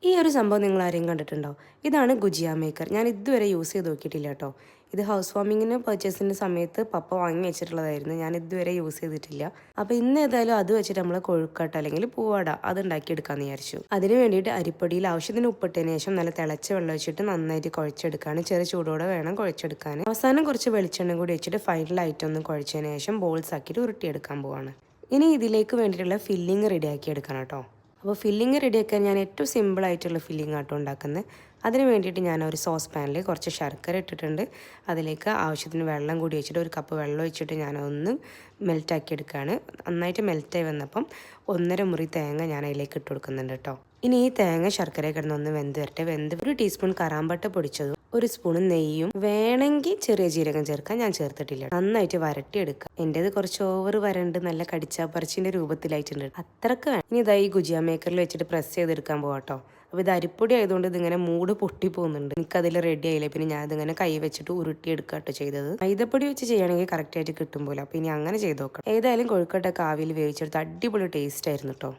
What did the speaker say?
ഈ ഒരു സംഭവം നിങ്ങൾ ആരെയും കണ്ടിട്ടുണ്ടോ? ഇതാണ് ഗുജിയ മേക്കർ. ഞാൻ ഇതുവരെ യൂസ് ചെയ്ത് നോക്കിയിട്ടില്ല കേട്ടോ. ഇത് ഹൗസ് വാമിങ്ങിന് പർച്ചേസിൻ്റെ സമയത്ത് പപ്പ വാങ്ങി വെച്ചിട്ടുള്ളതായിരുന്നു. ഞാൻ ഇതുവരെ യൂസ് ചെയ്തിട്ടില്ല. അപ്പോൾ ഇന്ന് ഏതായാലും അത് വെച്ചിട്ട് നമ്മൾ കൊഴുക്കട്ട അല്ലെങ്കിൽ പൂവട അത് ഉണ്ടാക്കിയെടുക്കാമെന്ന് വിചാരിച്ചു. അതിന് വേണ്ടിയിട്ട് അരിപ്പൊടിയിൽ ആവശ്യത്തിന് ഉപ്പിട്ടതിന് ശേഷം നല്ല തിളച്ച വെള്ളം വെച്ചിട്ട് നന്നായിട്ട് കുഴച്ചെടുക്കുകയാണ്. ചെറിയ ചൂടോടെ വേണം കുഴച്ചെടുക്കാൻ. അവസാനം കുറച്ച് വെളിച്ചെണ്ണ കൂടി വെച്ചിട്ട് ഫൈനലായിട്ടൊന്ന് കുഴച്ചതിന് ശേഷം ബോൾസ് ആക്കിയിട്ട് ഉരുട്ടിയെടുക്കാൻ പോവാണ്. ഇനി ഇതിലേക്ക് വേണ്ടിയിട്ടുള്ള ഫില്ലിങ് റെഡിയാക്കി എടുക്കണം കേട്ടോ. അപ്പോൾ ഫില്ലിങ് റെഡിയാക്കാൻ ഞാൻ ഏറ്റവും സിമ്പിളായിട്ടുള്ള ഫില്ലിങ് ആട്ടോ ഉണ്ടാക്കുന്നത്. അതിന് വേണ്ടിയിട്ട് ഞാൻ ഒരു സോസ് പാനിൽ കുറച്ച് ശർക്കര ഇട്ടിട്ടുണ്ട്. അതിലേക്ക് ആവശ്യത്തിന് വെള്ളം കൂടി വെച്ചിട്ട് ഒരു കപ്പ് വെള്ളം ഒഴിച്ചിട്ട് ഞാനൊന്ന് മെൽറ്റാക്കി എടുക്കുകയാണ്. നന്നായിട്ട് മെൽറ്റായി വന്നപ്പം 1.5 മുറി തേങ്ങ ഞാൻ അതിലേക്ക് ഇട്ട് കൊടുക്കുന്നുണ്ട് കേട്ടോ. ഇനി ഈ തേങ്ങ ശർക്കര കിടന്നൊന്ന് വെന്ത് വരട്ടെ. വെന്ത് 1 ടീസ്പൂൺ കറാമ്പട്ട പൊടിച്ചതും 1 സ്പൂൺ നെയ്യും വേണമെങ്കിൽ ചെറിയ ജീരകം ചേർക്കാൻ, ഞാൻ ചേർത്തിട്ടില്ല. നന്നായിട്ട് വരട്ടിയെടുക്കുക. എൻ്റേത് കുറച്ച് ഓവർ വരണ്ട് നല്ല കടിച്ചാപ്പറിച്ചിൻ്റെ രൂപത്തിലായിട്ടുണ്ട്. അത്രക്ക് വേണം. ഇനി ഇതായി ഗുജിയ മേക്കറിൽ വെച്ചിട്ട് പ്രസ് ചെയ്തെടുക്കാൻ പോകാട്ടോ. അപ്പോൾ ഇത് അരിപ്പൊടി ആയതുകൊണ്ട് ഇതിങ്ങനെ മൂട് പൊട്ടി പോകുന്നുണ്ട്. എനിക്കതിൽ റെഡി ആയില്ല. പിന്നെ ഞാൻ ഇതിങ്ങനെ കൈ വെച്ചിട്ട് ഉരുട്ടിയെടുക്കുക കേട്ടോ ചെയ്തത്. മൈദപ്പൊടി വെച്ച് ചെയ്യുകയാണെങ്കിൽ കറക്റ്റായിട്ട് കിട്ടും പോലെ. അപ്പോൾ ഇനി അങ്ങനെ ചെയ്ത് നോക്കണം. ഏതായാലും കൊഴുക്കട്ടൊക്കെ ആവിയിൽ വേവിച്ചെടുത്ത് അടിപൊളി ടേസ്റ്റ് ആയിരുന്നു കേട്ടോ.